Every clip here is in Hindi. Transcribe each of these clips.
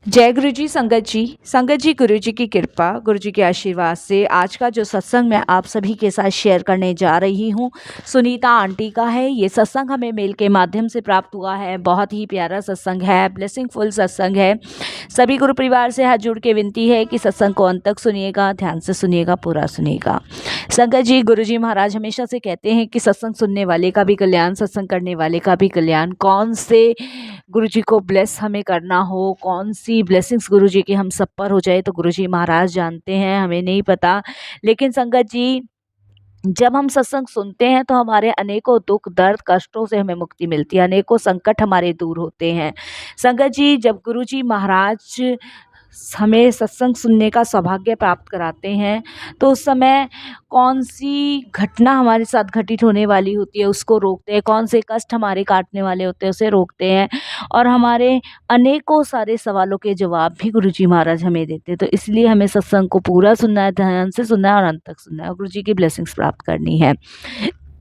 जय गुरु जी। संगत जी गुरु जी की कृपा, गुरु जी के आशीर्वाद से आज का जो सत्संग मैं आप सभी के साथ शेयर करने जा रही हूँ, सुनीता आंटी का है। ये सत्संग हमें मेल के माध्यम से प्राप्त हुआ है। बहुत ही प्यारा सत्संग है, ब्लेसिंगफुल सत्संग है। सभी गुरु परिवार से हाथ जोड़ के विनती है कि सत्संग को अंत तक सुनिएगा, ध्यान से सुनिएगा, पूरा सुनिएगा। संगत जी, गुरु जी महाराज हमेशा से कहते हैं कि सत्संग सुनने वाले का भी कल्याण, सत्संग करने वाले का भी कल्याण। कौन से गुरु जी को ब्लेस हमें करना हो, कौन सी ब्लेसिंग्स गुरु जी की हम सब पर हो जाए, तो गुरु जी महाराज जानते हैं, हमें नहीं पता। लेकिन संगत जी, जब हम सत्संग सुनते हैं तो हमारे अनेकों दुख दर्द कष्टों से हमें मुक्ति मिलती है, अनेकों संकट हमारे दूर होते हैं। संगत जी, जब गुरु जी महाराज हमें सत्संग सुनने का सौभाग्य प्राप्त कराते हैं तो उस समय कौन सी घटना हमारे साथ घटित होने वाली होती है उसको रोकते हैं, कौन से कष्ट हमारे काटने वाले होते हैं उसे रोकते हैं, और हमारे अनेकों सारे सवालों के जवाब भी गुरु जी महाराज हमें देते हैं। तो इसलिए हमें सत्संग को पूरा सुनना है, ध्यान से सुनना है और अंत तक सुनना है और गुरु जी की ब्लेसिंग्स प्राप्त करनी है।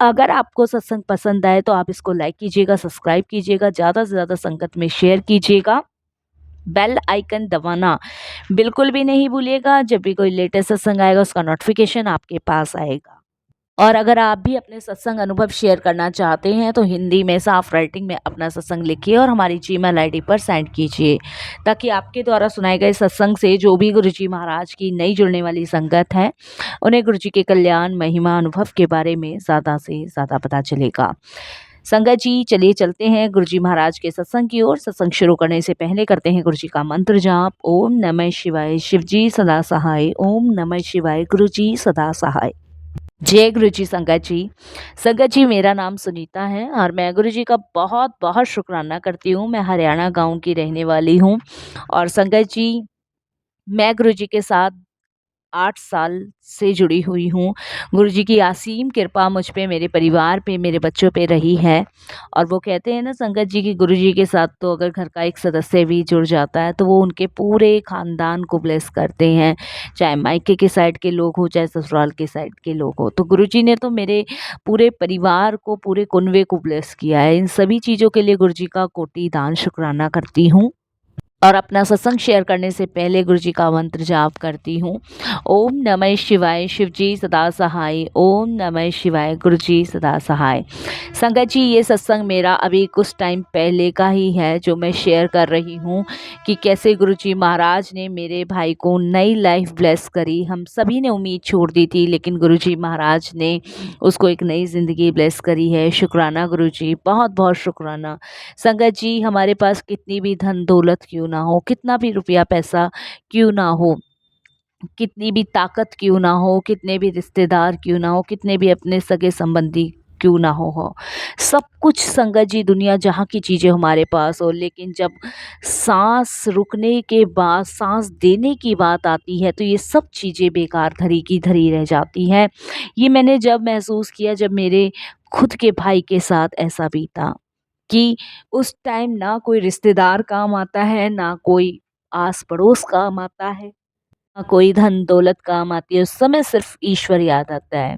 अगर आपको सत्संग पसंद आए तो आप इसको लाइक कीजिएगा, सब्सक्राइब कीजिएगा, ज़्यादा से ज़्यादा संगत में शेयर कीजिएगा। बेल आइकन दबाना बिल्कुल भी नहीं भूलिएगा। जब भी कोई लेटेस्ट सत्संग आएगा उसका नोटिफिकेशन आपके पास आएगा। और अगर आप भी अपने सत्संग अनुभव शेयर करना चाहते हैं तो हिंदी में साफ राइटिंग में अपना सत्संग लिखिए और हमारी जीमेल आईडी पर सेंड कीजिए, ताकि आपके द्वारा सुनाए गए सत्संग से जो भी गुरु जी महाराज की नई जुड़ने वाली संगत है उन्हें गुरु जी के कल्याण, महिमा, अनुभव के बारे में ज़्यादा से ज़्यादा पता चलेगा। संगत जी, चलिए चलते हैं गुरु जी महाराज के सत्संग की ओर। सत्संग शुरू करने से पहले करते हैं गुरु जी का मंत्र जाप। ओम नमः शिवाय, शिव जी सदा सहाय। ओम नमः शिवाय, गुरु जी सदा सहाय। जय गुरु जी। संगत जी, मेरा नाम सुनीता है और मैं गुरु जी का बहुत बहुत शुक्राना करती हूँ। मैं हरियाणा गांव की रहने वाली हूँ और संगत जी, मैं गुरु जी के साथ 8 साल से जुड़ी हुई हूँ। गुरुजी की असीम कृपा मुझ पे, मेरे परिवार पे, मेरे बच्चों पे रही है। और वो कहते हैं ना संगत जी कि गुरुजी के साथ तो अगर घर का एक सदस्य भी जुड़ जाता है तो वो उनके पूरे खानदान को ब्लेस करते हैं, चाहे मायके के साइड के लोग हो, चाहे ससुराल के साइड के लोग हो। तो गुरुजी ने तो मेरे पूरे परिवार को, पूरे कुनबे को ब्लेस किया है। इन सभी चीज़ों के लिए गुरुजी का कोटि दान शुक्राना करती हूँ। और अपना सत्संग शेयर करने से पहले गुरु जी का मंत्र जाप करती हूँ। ओम नमः शिवाय, शिव जी सदा सहाय। ओम नमः शिवाय, गुरु जी सदा सहाय। संगत जी, ये सत्संग मेरा अभी कुछ टाइम पहले का ही है जो मैं शेयर कर रही हूँ कि कैसे गुरु जी महाराज ने मेरे भाई को नई लाइफ ब्लेस करी। हम सभी ने उम्मीद छोड़ दी थी, लेकिन गुरु जी महाराज ने उसको एक नई ज़िंदगी ब्लेस करी है। शुक्राना गुरु जी, बहुत बहुत शुक्राना। संगत जी, हमारे पास कितनी भी धन दौलत क्यों ना हो, कितना भी रुपया पैसा क्यों ना हो, कितनी भी ताकत क्यों ना हो, कितने भी रिश्तेदार क्यों ना हो, कितने भी अपने सगे संबंधी क्यों ना हो, सब कुछ संगत जी, दुनिया जहाँ की चीज़ें हमारे पास हो, लेकिन जब सांस रुकने के बाद सांस देने की बात आती है तो ये सब चीज़ें बेकार धरी की धरी रह जाती हैं। ये मैंने जब महसूस किया जब मेरे खुद के भाई के साथ ऐसा बीता कि उस टाइम ना कोई रिश्तेदार काम आता है, ना कोई आस पड़ोस काम आता है, ना कोई धन दौलत काम आती है। उस समय सिर्फ ईश्वर याद आता है,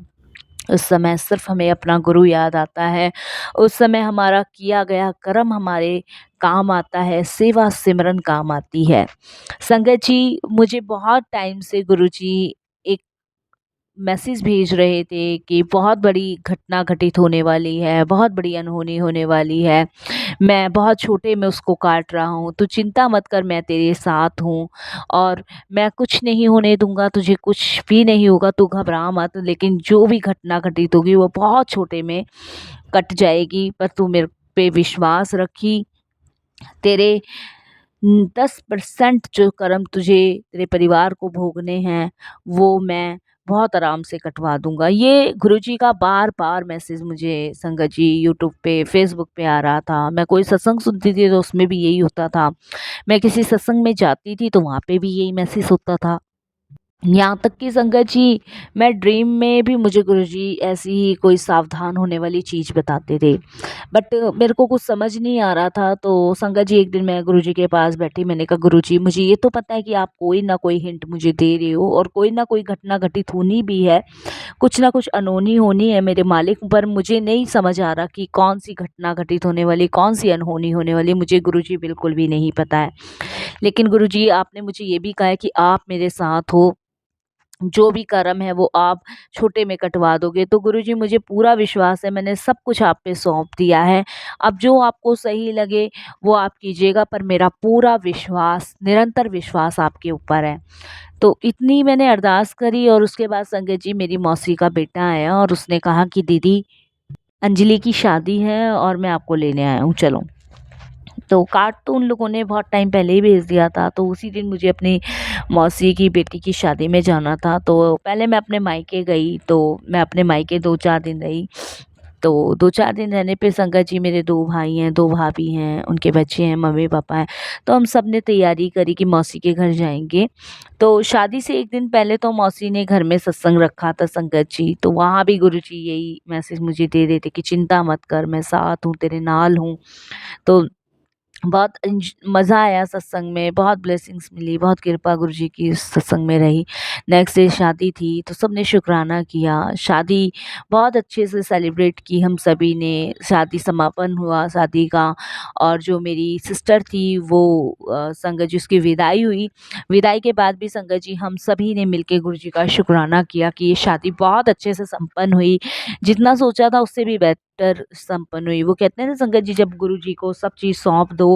उस समय सिर्फ हमें अपना गुरु याद आता है, उस समय हमारा किया गया कर्म हमारे काम आता है, सेवा सिमरन काम आती है। संगत जी, मुझे बहुत टाइम से गुरु जी एक मैसेज भेज रहे थे कि बहुत बड़ी घटना घटित होने वाली है, बहुत बड़ी अनहोनी होने वाली है, मैं बहुत छोटे में उसको काट रहा हूँ, तू चिंता मत कर, मैं तेरे साथ हूँ और मैं कुछ नहीं होने दूंगा, तुझे कुछ भी नहीं होगा, तू घबरा मत। लेकिन जो भी घटना घटित होगी वो बहुत छोटे में कट जाएगी, पर तू मेरे पे विश्वास रखी। तेरे 10% जो कर्म तुझे, तेरे परिवार को भोगने हैं, वो मैं बहुत आराम से कटवा दूंगा। ये गुरुजी का बार बार मैसेज मुझे संगत जी यूट्यूब पे, फेसबुक पे आ रहा था। मैं कोई सत्संग सुनती थी तो उसमें भी यही होता था, मैं किसी सत्संग में जाती थी तो वहाँ पे भी यही मैसेज होता था। यहाँ तक कि संगत जी, मैं ड्रीम में भी मुझे गुरुजी ऐसी ही कोई सावधान होने वाली चीज़ बताते थे, बट मेरे को कुछ समझ नहीं आ रहा था। तो संगत जी, एक दिन मैं गुरुजी के पास बैठी, मैंने कहा गुरुजी, मुझे ये तो पता है कि आप कोई ना कोई हिंट मुझे दे रहे हो और कोई ना कोई घटना घटित होनी भी है, कुछ ना कुछ अनहोनी होनी है मेरे मालिक, पर मुझे नहीं समझ आ रहा कि कौन सी घटना घटित होने वाली, कौन सी अनहोनी होने वाली, मुझे गुरुजी बिल्कुल भी नहीं पता है। लेकिन गुरुजी आपने मुझे ये भी कहा है कि आप मेरे साथ हो, जो भी कर्म है वो आप छोटे में कटवा दोगे। तो गुरुजी मुझे पूरा विश्वास है, मैंने सब कुछ आप पे सौंप दिया है। अब जो आपको सही लगे वो आप कीजिएगा, पर मेरा पूरा विश्वास, निरंतर विश्वास आपके ऊपर है। तो इतनी मैंने अरदास करी और उसके बाद संगत जी मेरी मौसी का बेटा आया और उसने कहा कि दीदी अंजलि की शादी है और मैं आपको लेने आया हूँ, चलो। तो कार्ड तो उन लोगों ने बहुत टाइम पहले ही भेज दिया था, तो उसी दिन मुझे अपनी मौसी की बेटी की शादी में जाना था। तो पहले मैं अपने मायके गई, तो मैं अपने मायके 2-4 दिन रही। तो 2-4 दिन रहने पे संगत जी मेरे 2 भाई हैं, 2 भाभी हैं, उनके बच्चे हैं, मम्मी-पापा हैं। तो हम सब ने तैयारी करी कि मौसी के घर जाएँगे। तो शादी से 1 दिन पहले तो मौसी ने घर में सत्संग रखा था संगत जी, तो वहाँ भी गुरुजी यही मैसेज मुझे दे रहे थे कि चिंता मत कर, मैं साथ हूँ, तेरे नाल हूँ। तो बहुत मज़ा आया सत्संग में, बहुत ब्लेसिंग्स मिली, बहुत कृपा गुरुजी की इस सत्संग में रही। नेक्स्ट डे शादी थी, तो सबने शुकराना किया। शादी बहुत अच्छे से सेलिब्रेट की हम सभी ने। शादी समापन हुआ शादी का, और जो मेरी सिस्टर थी वो संगत जी उसकी विदाई हुई। विदाई के बाद भी संगत जी हम सभी ने मिलके गुरुजी का शुकराना किया कि ये शादी बहुत अच्छे से संपन्न हुई। जितना सोचा था उससे भी बेहतर संपन्न हुई। वो कहते हैं ना संगत जी, जब गुरुजी को सब चीज़ सौंप दो,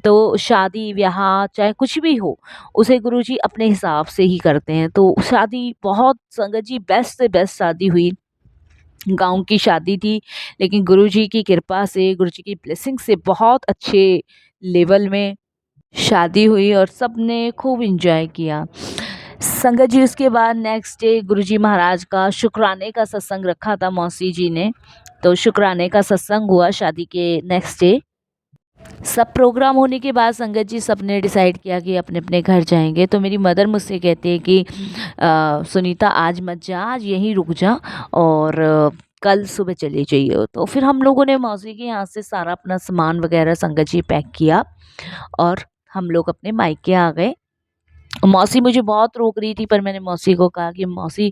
तो शादी ब्याह चाहे कुछ भी हो, उसे गुरुजी अपने हिसाब से ही करते हैं। तो शादी बहुत संगत जी बेस्ट से बेस्ट शादी हुई। गाँव की शादी थी, लेकिन गुरुजी की कृपा से, गुरुजी की ब्लेसिंग से बहुत अच्छे लेवल में शादी हुई और सबने खूब एन्जॉय किया। संगत जी उसके बाद नेक्स्ट डे गुरुजी महाराज का शुक्राने का सत्संग रखा था मौसी जी ने। तो शुक्राने का सत्संग हुआ शादी के नेक्स्ट डे। सब प्रोग्राम होने के बाद संगत जी सबने डिसाइड किया कि अपने-अपने घर जाएँगे। तो मेरी मदर मुझसे कहती है कि सुनीता आज मत जा, आज यहीं रुक जा और कल सुबह चली जाइयो। तो फिर हम लोगों ने मौसी के यहाँ से सारा अपना सामान वगैरह संगत जी पैक किया और हम लोग अपने मायके आ गए। मौसी मुझे बहुत रोक रही थी, पर मैंने मौसी को कहा कि मौसी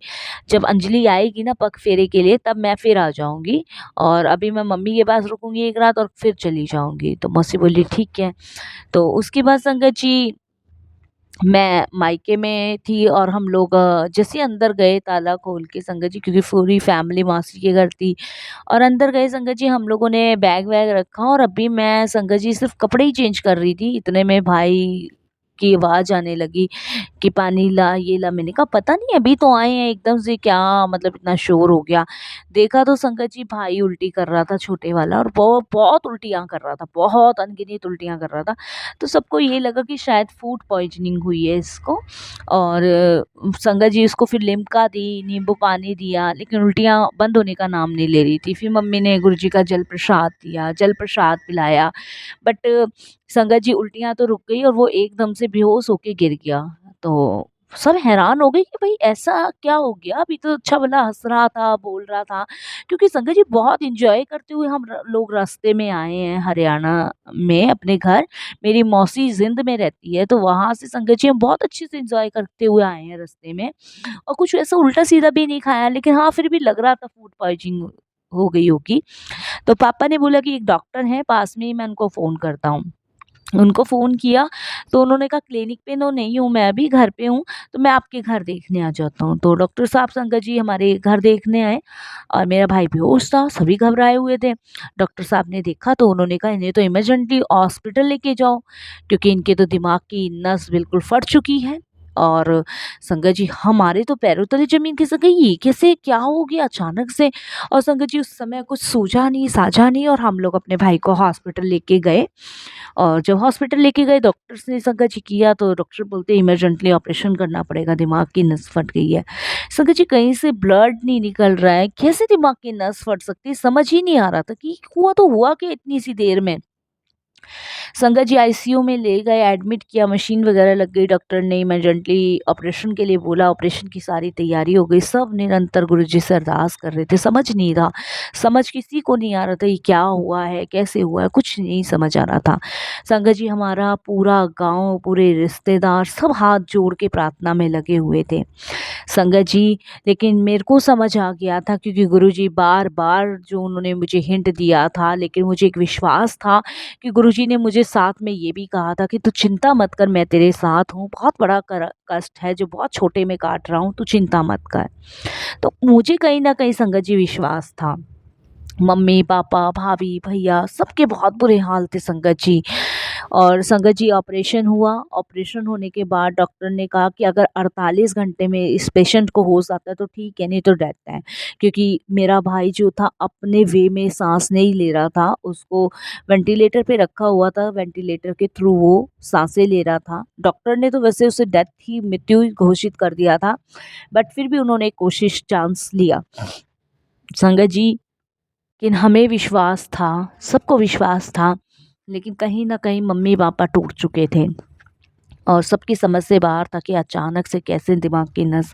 जब अंजलि आएगी ना पग फेरे के लिए तब मैं फिर आ जाऊँगी, और अभी मैं मम्मी के पास रुकूँगी 1 रात और फिर चली जाऊँगी। तो मौसी बोली ठीक है। तो उसके बाद संगत जी मैं मायके में थी और हम लोग जैसे ही अंदर गए ताला खोल के संगत जी, क्योंकि पूरी फैमिली मौसी के घर थी, और अंदर गए संगत जी, हम लोगों ने बैग वैग रखा और अभी मैं संगत जी सिर्फ कपड़े ही चेंज कर रही थी, इतने में भाई की आवाज़ आने लगी कि पानी ला, ये ला। मैंने कहा पता नहीं अभी तो आए हैं, एकदम से क्या मतलब इतना शोर हो गया। देखा तो संगत जी भाई उल्टी कर रहा था छोटे वाला, और बहुत उल्टियाँ कर रहा था, बहुत अनगिनत उल्टियाँ कर रहा था। तो सबको ये लगा कि शायद फूड पॉइज़निंग हुई है इसको, और संगत जी उसको फिर लिम्का दी, नींबू पानी दिया, लेकिन उल्टियाँ बंद होने का नाम नहीं ले रही थी। फिर मम्मी ने गुरुजी का जल प्रसाद दिया, जल प्रसाद पिलाया, बट संगत जी उल्टियाँ तो रुक गई और वो एकदम से बेहोश होके गिर गया। तो सब हैरान हो गए कि भाई ऐसा क्या हो गया? अभी तो अच्छा-भला हँस रहा था, बोल रहा था। क्योंकि संगत जी बहुत एन्जॉय करते हुए हम लोग रास्ते में आए हैं हरियाणा में अपने घर। मेरी मौसी जिंद में रहती है, तो वहाँ से संगत जी हम बहुत अच्छे से एन्जॉय करते हुए आए हैं रास्ते में, और कुछ ऐसा उल्टा-सीधा भी नहीं खाया, लेकिन हाँ, फिर भी लग रहा था फूड पॉइज़निंग हो गई होगी। तो पापा ने बोला कि एक डॉक्टर है पास में ही, मैं उनको फ़ोन करता हूँ। उनको फ़ोन किया, तो उन्होंने कहा क्लिनिक पे तो नहीं हूँ मैं अभी, घर पे हूँ, तो मैं आपके घर देखने आ जाता हूँ। तो डॉक्टर साहब संगत जी हमारे घर देखने आए और मेरा भाई बेहोश था, सभी घबराए हुए थे। डॉक्टर साहब ने देखा तो उन्होंने कहा इन्हें तो इमरजेंटली हॉस्पिटल लेके जाओ, क्योंकि इनके तो दिमाग की नस बिल्कुल फट चुकी है। और संगत जी हमारे तो पैरों तले ज़मीन खिसक गई, ये कैसे क्या हो गया अचानक से? और संगत जी उस समय कुछ सूझा नहीं, साझा नहीं, और हम लोग अपने भाई को हॉस्पिटल लेके गए। और जब हॉस्पिटल लेके गए डॉक्टर्स ने संगत जी किया, तो डॉक्टर बोलते इमरजेंटली ऑपरेशन करना पड़ेगा, दिमाग की नस फट गई है। संगत जी कहीं से ब्लड नहीं निकल रहा है, कैसे दिमाग की नस फट सकती है? समझ ही नहीं आ रहा था कि हुआ तो हुआ क्या इतनी सी देर में। संगत जी आईसीयू में ले गए, एडमिट किया, मशीन वगैरह लग गई, डॉक्टर ने इमरजेंटली ऑपरेशन के लिए बोला, ऑपरेशन की सारी तैयारी हो गई। सब निरंतर गुरुजी से अरदास कर रहे थे, समझ नहीं रहा, समझ किसी को नहीं आ रहा था ये क्या हुआ है, कैसे हुआ है, कुछ नहीं समझ आ रहा था। संगत जी हमारा पूरा गाँव, पूरे रिश्तेदार सब हाथ जोड़ के प्रार्थना में लगे हुए थे। संगत जी लेकिन मेरे को समझ आ गया था, क्योंकि गुरुजी बार-बार जो उन्होंने मुझे हिंट दिया था, लेकिन मुझे एक विश्वास था कि गुरुजी ने मुझे मुझे साथ में ये भी कहा था कि तू चिंता मत कर, मैं तेरे साथ हूँ, बहुत बड़ा कष्ट है जो बहुत छोटे में काट रहा हूँ, तू चिंता मत कर। तो मुझे कहीं न कहीं संगत जी विश्वास था। मम्मी, पापा, भाभी, भैया सबके बहुत बुरे हाल थे संगत जी। और संगत जी ऑपरेशन हुआ। ऑपरेशन होने के बाद डॉक्टर ने कहा कि अगर 48 घंटे में इस पेशेंट को होश आता है तो ठीक है, नहीं तो डेथ है। क्योंकि मेरा भाई जो था अपने वे में साँस नहीं ले रहा था, उसको वेंटिलेटर पे रखा हुआ था, वेंटिलेटर के थ्रू वो साँसें ले रहा था। डॉक्टर ने तो वैसे उसे डेथ ही मृत्यु ही घोषित कर दिया था, बट फिर भी उन्होंने कोशिश चांस लिया। संगत जी, लेकिन हमें विश्वास था, सबको विश्वास था, लेकिन कहीं न कहीं मम्मी-पापा टूट चुके थे और सबकी समझ से बाहर था कि अचानक से कैसे दिमाग की नस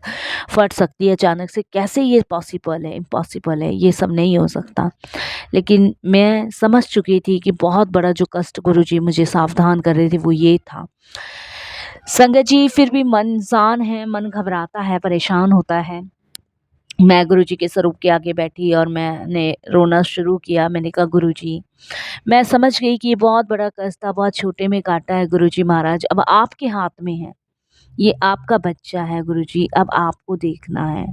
फट सकती है, अचानक से कैसे ये पॉसिबल है, इम्पॉसिबल है, ये सब नहीं हो सकता। लेकिन मैं समझ चुकी थी कि बहुत बड़ा जो कष्ट गुरुजी मुझे सावधान कर रहे थे वो ये था। संगत जी, फिर भी मन इंसान है, मन घबराता है, परेशान होता है। मैं गुरुजी के स्वरूप के आगे बैठी और मैंने रोना शुरू किया। मैंने कहा, गुरुजी, मैं समझ गई कि ये बहुत बड़ा कष्ट था, बहुत छोटे में काटा है गुरुजी महाराज, अब आपके हाथ में है। ये आपका बच्चा है गुरुजी, अब आपको देखना है।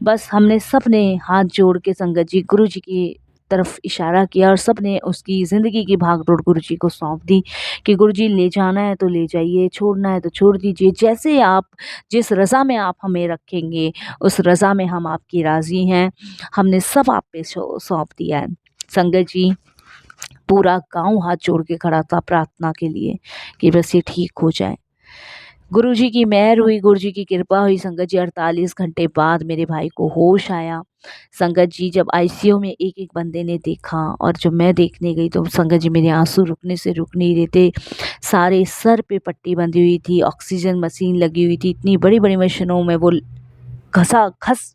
बस हमने सबने हाथ जोड़ के संगत जी गुरुजी की तरफ इशारा किया और सबने उसकी ज़िंदगी की भागदौड़ गुरुजी को सौंप दी कि गुरुजी ले जाना है तो ले जाइए, छोड़ना है तो छोड़ दीजिए। जैसे आप जिस रज़ा में आप हमें रखेंगे, उस रज़ा में हम आपकी राज़ी हैं। हमने सब आप पे सौंप दिया है। संगत जी, पूरा गाँव हाथ जोड़ के खड़ा था प्रार्थना के लिए कि बस ये ठीक हो जाए। गुरुजी की मेहर हुई, गुरुजी की कृपा हुई। संगत जी, 48 घंटे बाद मेरे भाई को होश आया। संगत जी, जब आईसीयू में एक-एक बंदे ने देखा और जब मैं देखने गई तो संगत जी मेरे आँसू रुकने से रुक नहीं रहे थे। सारे सर पे पट्टी बंधी हुई थी, ऑक्सीजन मशीन लगी हुई थी, इतनी बड़ी-बड़ी मशीनों में वो घसा-घस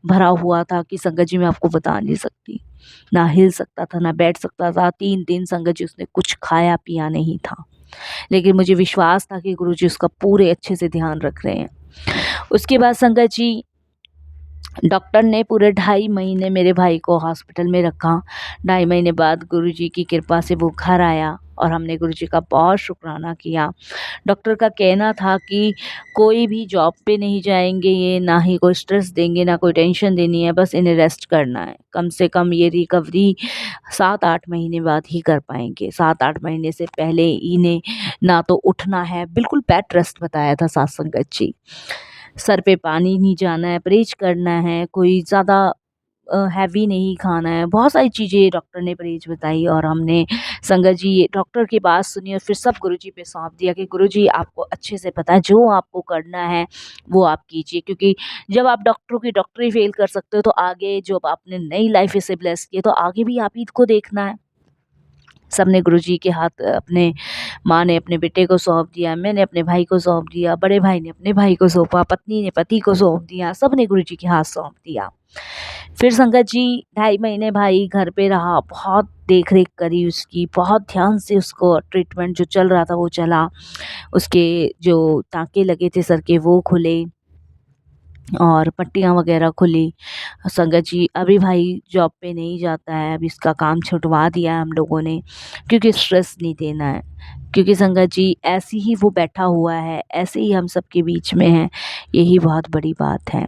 भरा हुआ था कि संगत जी मैं आपको बता नहीं सकती। ना हिल सकता था, ना बैठ सकता था। 3 दिन संगत जी उसने कुछ खाया-पिया नहीं था। लेकिन मुझे विश्वास था कि गुरुजी उसका पूरे अच्छे से ध्यान रख रहे हैं। उसके बाद संगत जी, डॉक्टर ने पूरे 2.5 महीने मेरे भाई को हॉस्पिटल में रखा। 2.5 महीने बाद गुरुजी की कृपा से वो घर आया और हमने गुरुजी का बहुत शुक्राना किया। डॉक्टर का कहना था कि कोई भी जॉब पे नहीं जाएँगे ये, ना ही कोई स्ट्रेस देंगे, ना कोई टेंशन देनी है, बस इन्हें रेस्ट करना है। कम से कम ये रिकवरी 7-8 महीने बाद ही कर पाएँगे। 7-8 महीने से पहले इन्हें ना तो उठना है, बिल्कुल बेड रेस्ट बताया था साथ संगत जी। सर पे पानी नहीं जाना है, परहेज़ करना है, कोई ज़्यादा हैवी नहीं खाना है, बहुत सारी चीज़ें डॉक्टर ने परहेज़ बताई और हमने संगत जी ये डॉक्टर की बात सुनी और फिर सब गुरुजी पे सौंप दिया कि गुरुजी आपको अच्छे से पता है, जो आपको करना है वो आप कीजिए। क्योंकि जब आप डॉक्टरों की डॉक्टरी फ़ेल कर सकते हो तो आगे जब आपने नई लाइफ़ इसे ब्लेस की है तो आगे भी आप ही को देखना है। सबने गुरुजी के हाथ अपने माँ ने अपने बेटे को सौंप दिया, मैंने अपने भाई को सौंप दिया, बड़े भाई ने अपने भाई को सौंपा, पत्नी ने पति को सौंप दिया, सबने गुरुजी के हाथ सौंप दिया। फिर संगत जी 2.5 महीने भाई घर पे रहा, बहुत देख-रेख करी उसकी, बहुत ध्यान से उसको ट्रीटमेंट जो चल रहा था वो चला। उसके जो टाँके लगे थे सर के वो खुले और पट्टियाँ वगैरह खुली। संगत जी, अभी भाई जॉब पे नहीं जाता है, अभी इसका काम छुटवा दिया है हम लोगों ने क्योंकि स्ट्रेस नहीं देना है। क्योंकि संगत जी ऐसे ही वो बैठा हुआ है, ऐसे ही हम सबके बीच में है, यही बहुत बड़ी बात है।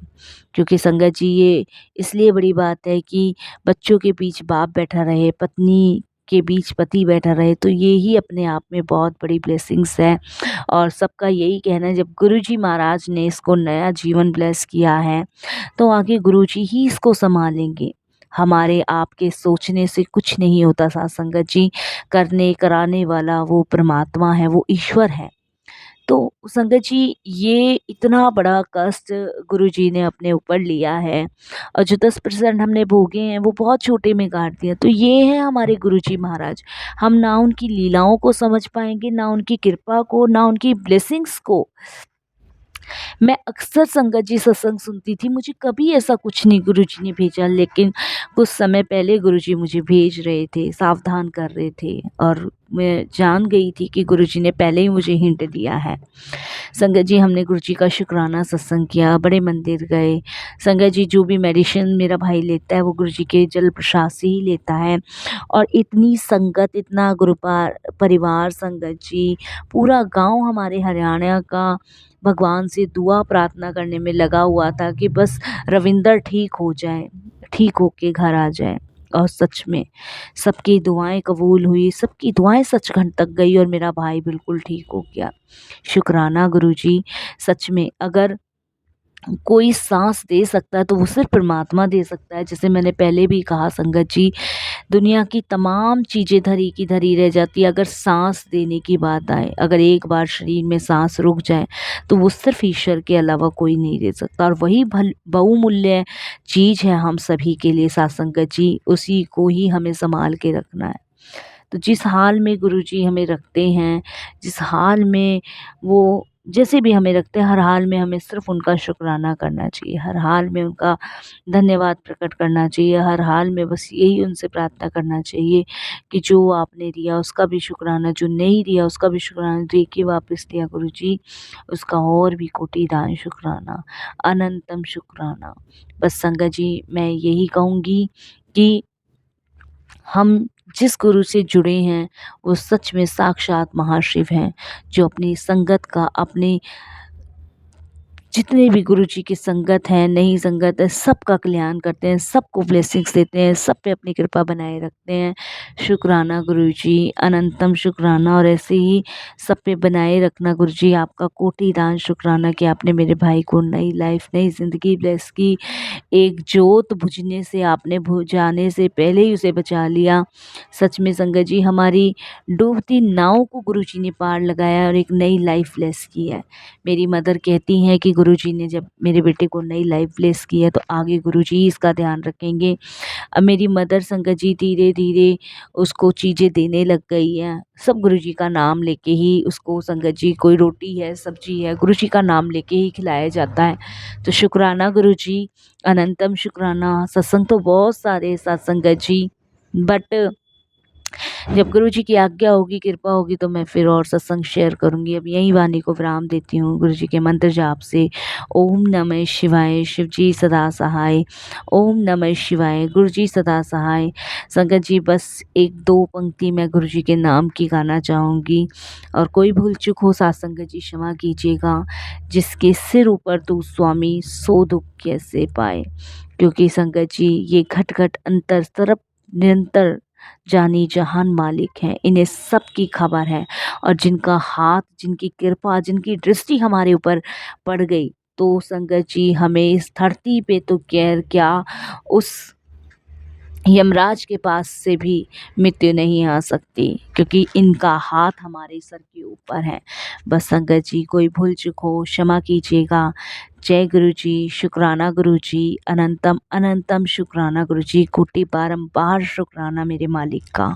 क्योंकि संगत जी ये इसलिए बड़ी बात है कि बच्चों के बीच बाप बैठा रहे, पत्नी के बीच पति बैठा रहे, तो ये ही अपने आप में बहुत बड़ी ब्लेसिंग्स है। और सबका यही कहना है जब गुरुजी महाराज ने इसको नया जीवन ब्लेस किया है तो आगे गुरुजी ही इसको संभालेंगे। हमारे आपके सोचने से कुछ नहीं होता साथ संगत जी, करने कराने वाला वो परमात्मा है, वो ईश्वर है। तो संगत जी ये इतना बड़ा कष्ट गुरुजी ने अपने ऊपर लिया है और जो 10% हमने भोगे हैं वो बहुत छोटे में काट दिया। तो ये है हमारे गुरुजी महाराज। हम ना उनकी लीलाओं को समझ पाएँगे, ना उनकी कृपा को, ना उनकी ब्लेसिंग्स को। मैं अक्सर संगत जी सत्संग सुनती थी, मुझे कभी ऐसा कुछ नहीं गुरुजी ने भेजा, लेकिन कुछ समय पहले गुरुजी मुझे भेज रहे थे, सावधान कर रहे थे और मैं जान गई थी कि गुरुजी ने पहले ही मुझे हिंट दिया है। संगत जी, हमने गुरुजी का शुक्राना सत्संग किया, बड़े मंदिर गए। संगत जी, जो भी मेडिसिन मेरा भाई लेता है वो गुरुजी के जल प्रसाद से ही लेता है। और इतनी संगत, इतना परिवार संगत जी, पूरा गांव हमारे हरियाणा का भगवान से दुआ प्रार्थना करने में लगा हुआ था कि बस रविंदर ठीक हो जाए, ठीक होके घर आ जाए। और सच में सबकी दुआएं कबूल हुई, सबकी दुआएं सचखंड तक गई और मेरा भाई बिल्कुल ठीक हो गया। शुक्राना गुरुजी। सच में अगर कोई सांस दे सकता है तो वो सिर्फ परमात्मा दे सकता है। जैसे मैंने पहले भी कहा संगत जी, दुनिया की तमाम चीज़ें धरी की धरी रह जाती है, अगर सांस देने की बात आए, अगर एक बार शरीर में सांस रुक जाए तो वो सिर्फ ईश्वर के अलावा कोई नहीं दे सकता। और वही बहुमूल्य चीज़ है हम सभी के लिए सत्संगत जी, उसी को ही हमें संभाल के रखना है। तो जिस हाल में गुरुजी हमें रखते हैं, जिस हाल में वो जैसे भी हमें रखते हैं, हर हाल में हमें सिर्फ़ उनका शुक्राना करना चाहिए, हर हाल में उनका धन्यवाद प्रकट करना चाहिए, हर हाल में बस यही उनसे प्रार्थना करना चाहिए कि जो आपने दिया उसका भी शुक्राना, जो नहीं दिया उसका भी शुक्राना, दे के वापस दिया गुरुजी उसका और भी कोटिदान शुक्राना, अनंतम शुक्राना। बस संगत जी, मैं यही कहूँगी कि हम जिस गुरु से जुड़े हैं वो सच में साक्षात महाशिव हैं, जो अपनी संगत का, अपने जितने भी गुरु जी की संगत है, नई संगत है, सबका कल्याण करते हैं, सबको ब्लेसिंग्स देते हैं, सब पे अपनी कृपा बनाए रखते हैं। शुक्राना गुरु जी, अनंतम शुक्राना। और ऐसे ही सब पे बनाए रखना गुरु जी, आपका कोटिदान शुक्राना कि आपने मेरे भाई को नई लाइफ, नई ज़िंदगी ब्लेस की। एक जोत बुझने से, आपने बुझाने से पहले ही उसे बचा लिया। सच में संगत जी, हमारी डूबती नाव को गुरुजी ने पार लगाया और एक नई लाइफ ब्लेस की है। मेरी मदर कहती हैं कि गुरुजी ने जब मेरे बेटे को नई लाइफ ब्लेस की है तो आगे गुरुजी इसका ध्यान रखेंगे। अब मेरी मदर संगत जी धीरे धीरे उसको चीज़ें देने लग गई हैं, सब गुरुजी का नाम लेके ही उसको, संगत जी कोई रोटी है, सब्जी है, गुरुजी का नाम लेके ही खिलाया जाता है। तो शुक्राना गुरुजी, अनंतम शुक्राना। सत्संग तो बहुत सारे सत्संगत जी, बट जब गुरुजी की आज्ञा होगी, कृपा होगी तो मैं फिर और सत्संग शेयर करूँगी। अब यही वाणी को विराम देती हूँ गुरुजी के मंत्र जाप से। ओम नमः शिवाय, शिव जी सदा सहाय। ओम नमः शिवाय, गुरुजी सदा सहाय। संगत जी, बस एक दो पंक्ति मैं गुरुजी के नाम की गाना चाहूँगी, और कोई भूल चूक हो सत्संगत जी क्षमा कीजिएगा। जिसके सिर ऊपर तू स्वामी, सो दुख कैसे पाए। क्योंकि संगत जी, ये घट घट अंतर सरब निरंतर जानी जहान मालिक हैं, इन्हें सब की खबर है। और जिनका हाथ, जिनकी कृपा, जिनकी दृष्टि हमारे ऊपर पड़ गई, तो संगत जी हमें इस धरती पे तो क्या, उस यमराज के पास से भी मृत्यु नहीं आ सकती, क्योंकि इनका हाथ हमारे सर के ऊपर है। बस संगत जी, कोई भूल चूक हो क्षमा कीजिएगा। जय गुरु जी, शुक्राना गुरु जी, अनंतम अनंतम शुक्राना गुरु जी, कोटि बारंबार शुक्राना मेरे मालिक का।